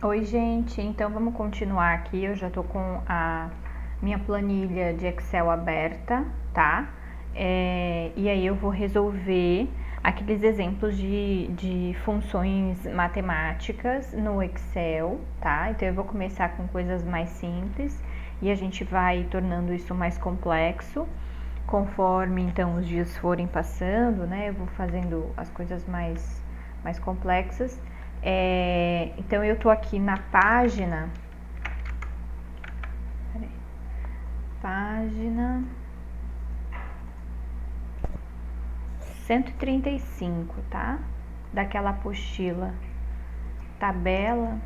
Oi, gente, então vamos continuar aqui. Eu já tô com a minha planilha de Excel aberta, tá? E aí eu vou resolver aqueles exemplos de funções matemáticas no Excel, tá? Então eu vou começar com coisas mais simples e a gente vai tornando isso mais complexo conforme então os dias forem passando, né? Eu vou fazendo as coisas mais complexas. Então eu tô aqui na página 135, tá? Daquela apostila, tabela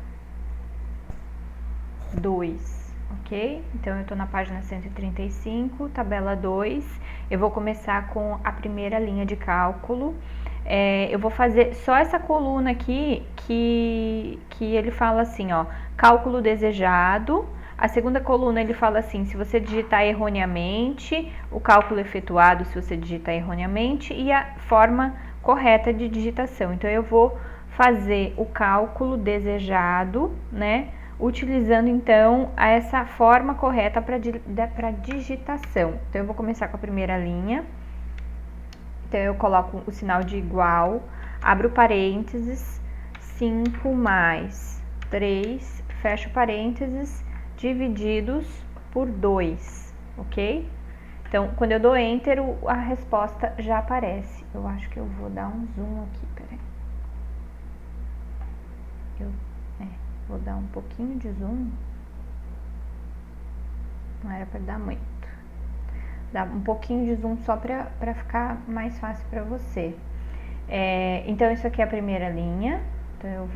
2, ok? Então eu tô na página 135, tabela 2. Eu vou começar com a primeira linha de cálculo. Eu vou fazer só essa coluna aqui que ele fala assim, ó, cálculo desejado. A segunda coluna ele fala assim, se você digitar erroneamente, o cálculo efetuado se você digitar erroneamente e a forma correta de digitação. Então eu vou fazer o cálculo desejado, né, utilizando então essa forma correta para digitação. Então eu vou começar com a primeira linha. Então eu coloco o sinal de igual, abro parênteses, 5 mais 3, fecho parênteses, divididos por 2, ok? Então, quando eu dou Enter, a resposta já aparece. Eu acho que eu vou dar um zoom aqui, peraí. Vou dar um pouquinho de zoom. Não era para dar muito. Dá um pouquinho de zoom só para ficar mais fácil para você. Então, isso aqui é a primeira linha. Então,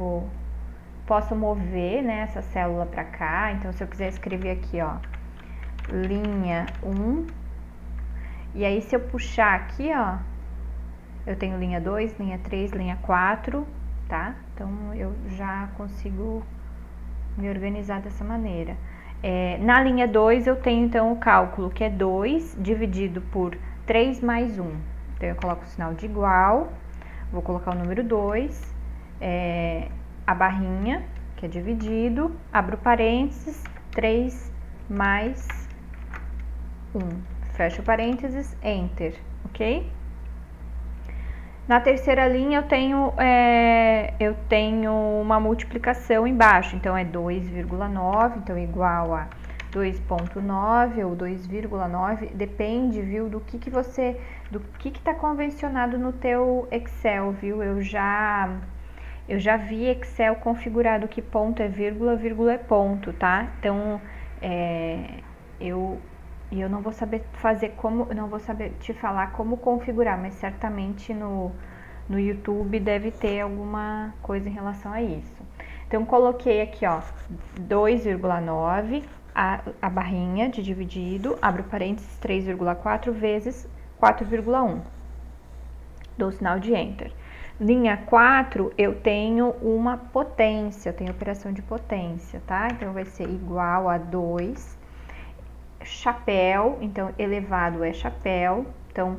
posso mover, né, essa célula para cá. Então, se eu quiser escrever aqui, ó, linha 1. E aí, se eu puxar aqui, ó, eu tenho linha 2, linha 3, linha 4, tá? Então, eu já consigo me organizar dessa maneira. Na linha 2 eu tenho então o cálculo que é 2 dividido por 3 mais 1. Então eu coloco o sinal de igual, vou colocar o número 2, a barrinha, que é dividido, abro parênteses, 3 mais 1. Fecho parênteses, Enter, ok? Na terceira linha eu tenho uma multiplicação embaixo, então é 2,9, então igual a 2,9 ou 2,9, depende, viu, do que está convencionado no teu Excel, viu? Eu já vi Excel configurado que ponto é vírgula, vírgula é ponto, tá? Então, eu não vou saber não vou saber te falar como configurar, mas certamente no YouTube deve ter alguma coisa em relação a isso. Então, coloquei aqui, ó, 2,9, a barrinha de dividido, abro parênteses, 3,4 vezes 4,1. Dou o sinal de Enter. Linha 4, eu tenho uma potência, eu tenho operação de potência, tá? Então, vai ser igual a 2, chapéu, então elevado é chapéu, então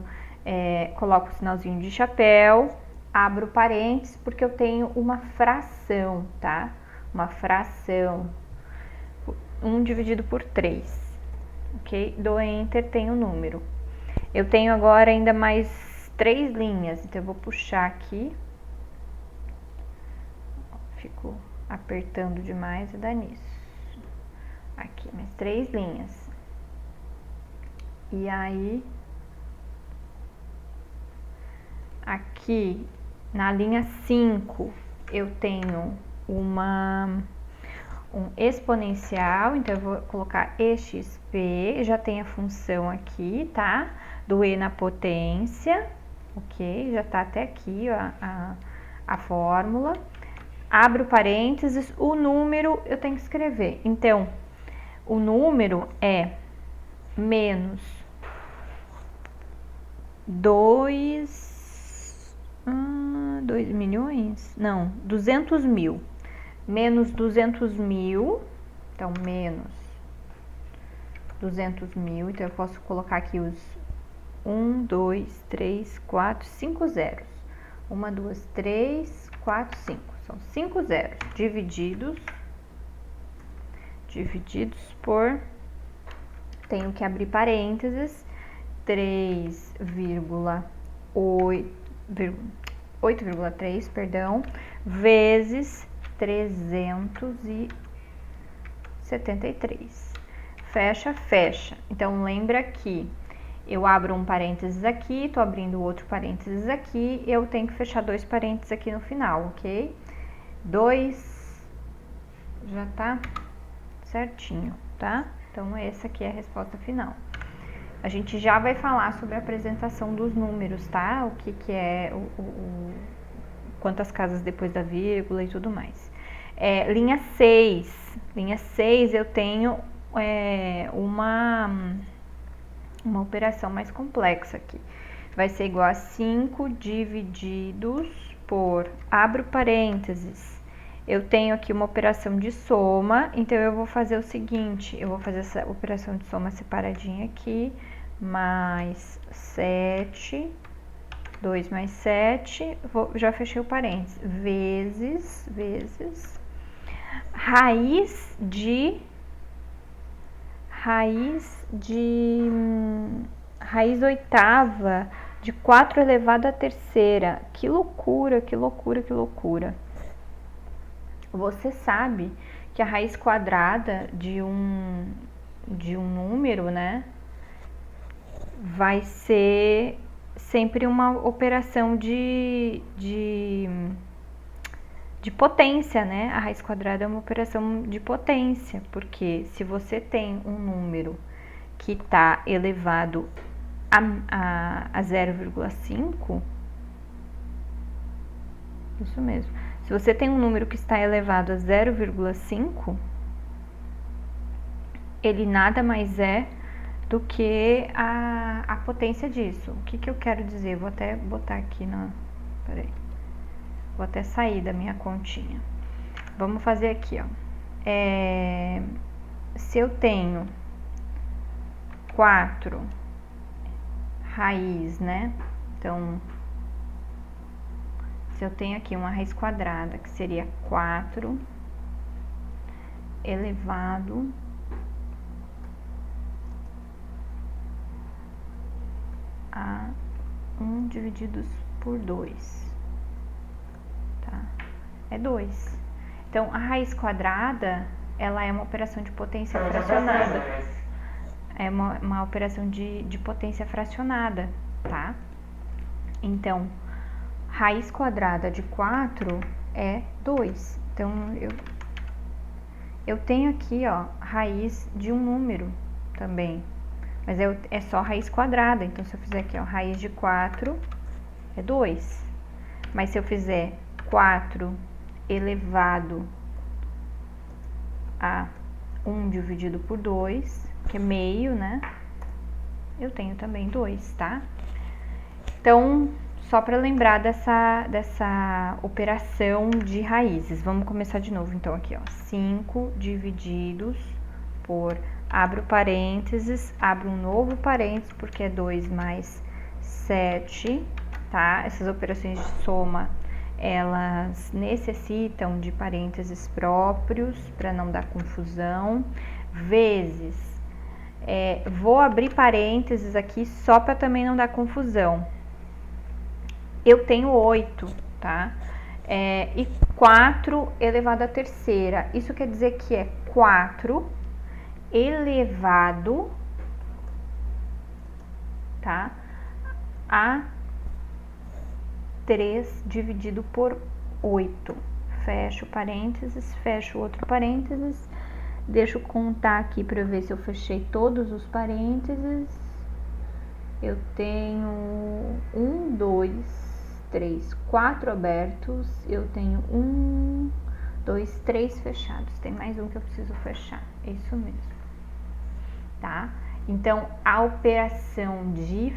coloco o sinalzinho de chapéu, abro parênteses porque eu tenho uma fração, tá? Uma fração, 1 dividido por 3, ok? Dou Enter, tenho o número. Eu tenho agora ainda mais 3 linhas, então eu vou puxar aqui, fico apertando demais e dá nisso. Aqui, mais 3 linhas. E aí, aqui na linha 5, eu tenho um exponencial, então eu vou colocar EXP, já tem a função aqui, tá? Do E na potência, ok? Já tá até aqui ó, a fórmula. Abro parênteses, o número eu tenho que escrever. Então, o número é menos 2 milhões? Não, 200 mil. Menos 200 mil, então menos 200 mil, então eu posso colocar aqui os 1, 2, 3, 4, 5 zeros. 1, 2, 3, 4, 5. São 5 zeros divididos divididos por, tenho que abrir parênteses, 8,3, perdão, vezes 373. Fecha, fecha. Então, lembra que eu abro um parênteses aqui, tô abrindo outro parênteses aqui, eu tenho que fechar 2 parênteses aqui no final, ok? 2, já tá certinho, tá? Então, essa aqui é a resposta final. A gente já vai falar sobre a apresentação dos números, tá? O que é quantas casas depois da vírgula e tudo mais. Linha 6. Linha 6 eu tenho uma operação mais complexa aqui. Vai ser igual a 5 divididos por, abro parênteses, eu tenho aqui uma operação de soma, então eu vou fazer o seguinte, eu vou fazer essa operação de soma separadinha aqui, mais 7, 2 mais 7, já fechei o parênteses, vezes, raiz oitava de 4 elevado à terceira. Que loucura, que loucura, que loucura. Você sabe que a raiz quadrada de um número, né, vai ser sempre uma operação de potência, né? A raiz quadrada é uma operação de potência, porque se você tem um número que está elevado a 0,5, isso mesmo. Se você tem um número que está elevado a 0,5, ele nada mais é do que a potência disso. O que eu quero dizer? Vou até botar aqui peraí. Vou até sair da minha continha. Vamos fazer aqui, ó. Se eu tenho 4 raiz, né? Então, se eu tenho aqui uma raiz quadrada, que seria 4 elevado a 1 divididos por 2, tá? É 2. Então, a raiz quadrada, ela é uma operação de potência fracionada. É uma operação de potência fracionada, tá? Então, raiz quadrada de 4 é 2. Então, eu tenho aqui, ó, raiz de um número também. Mas é só raiz quadrada. Então, se eu fizer aqui, ó, raiz de 4 é 2. Mas se eu fizer 4 elevado a 1 dividido por 2, que é meio, né? Eu tenho também 2, tá? Então, só para lembrar dessa operação de raízes. Vamos começar de novo, então, aqui, ó. 5 divididos por, abro parênteses, abro um novo parênteses, porque é 2 mais 7, tá? Essas operações de soma, elas necessitam de parênteses próprios, para não dar confusão, vezes, vou abrir parênteses aqui só para também não dar confusão. Eu tenho 8, tá? E 4 elevado à terceira, isso quer dizer que é 4 elevado, tá? A 3 dividido por 8. Fecho parênteses, fecho outro parênteses. Deixa eu contar aqui para ver se eu fechei todos os parênteses. Eu tenho 1, 2, 3, 4 abertos. Eu tenho 1, 2, 3 fechados. Tem mais um que eu preciso fechar. É isso mesmo. Tá? Então, a operação de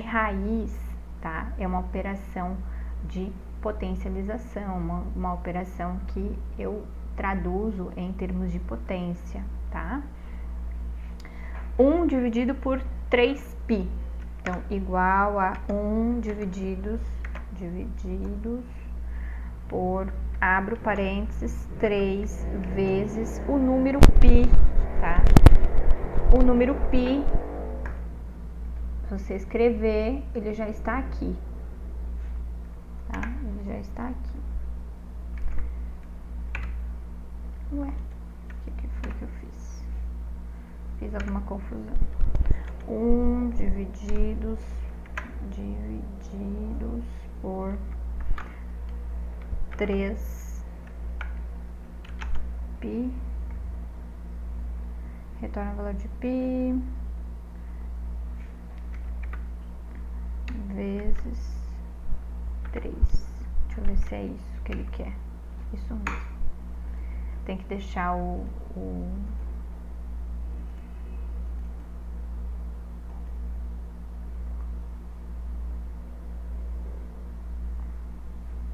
raiz, tá? É uma operação de potencialização, uma operação que eu traduzo em termos de potência, tá? 1 dividido por 3π, então, igual a 1 divididos por abro parênteses, 3 vezes o número π, tá? O número π, se você escrever, ele já está aqui, tá? Ele já está aqui. Ué, o que foi que eu fiz? Fiz alguma confusão. 1 divididos por 3 π, retorna o valor de π, vezes 3. Deixa eu ver se é isso que ele quer. Isso mesmo. Tem que deixar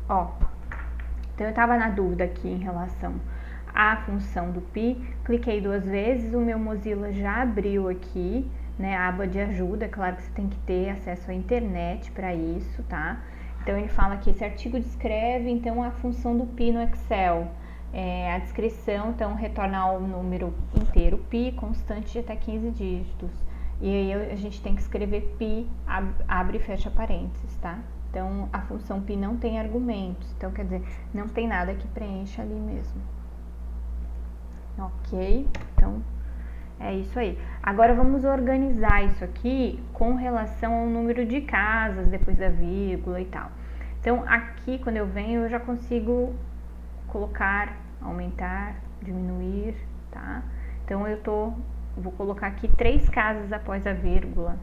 Ó, então eu tava na dúvida aqui em relação à função do π, cliquei 2 vezes, o meu Mozilla já abriu aqui, né, a aba de ajuda. Claro que você tem que ter acesso à internet para isso, tá? Então ele fala que esse artigo descreve então a função do π no Excel. A descrição, então, retorna o número inteiro π, constante de até 15 dígitos. E aí a gente tem que escrever π, abre e fecha parênteses, tá? Então, a função π não tem argumentos, então quer dizer, não tem nada que preencha ali mesmo. Ok? Então, é isso aí. Agora vamos organizar isso aqui com relação ao número de casas depois da vírgula e tal. Então, aqui quando eu venho, eu já consigo colocar, aumentar, diminuir, tá? Então, vou colocar aqui 3 casas após a vírgula,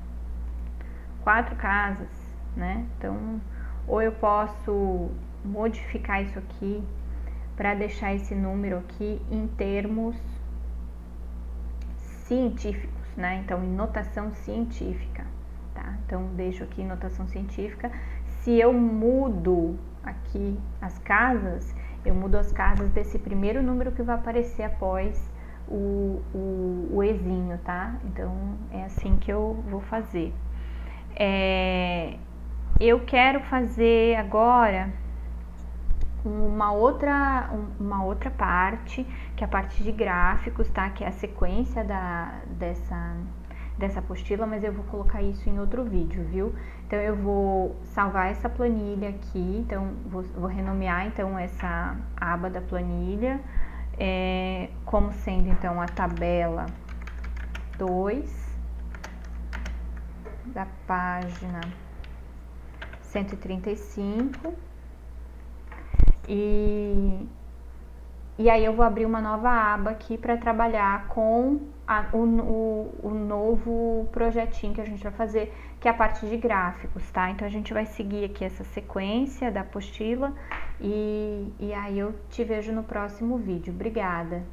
4 casas, né? Então, ou eu posso modificar isso aqui para deixar esse número aqui em termos científicos, né? Então, em notação científica, tá? Então, deixo aqui em notação científica. Se eu mudo aqui as casas, eu mudo as casas desse primeiro número que vai aparecer após o ezinho, tá? Então, é assim que eu vou fazer. Eu quero fazer agora uma outra parte, que é a parte de gráficos, tá? Que é a sequência dessa apostila, mas eu vou colocar isso em outro vídeo, viu? Então, eu vou salvar essa planilha aqui, então, vou renomear, então, essa aba da planilha, como sendo, então, a tabela 2 da página 135, e aí eu vou abrir uma nova aba aqui para trabalhar com o novo projetinho que a gente vai fazer, que é a parte de gráficos, tá? Então, a gente vai seguir aqui essa sequência da apostila e aí eu te vejo no próximo vídeo. Obrigada!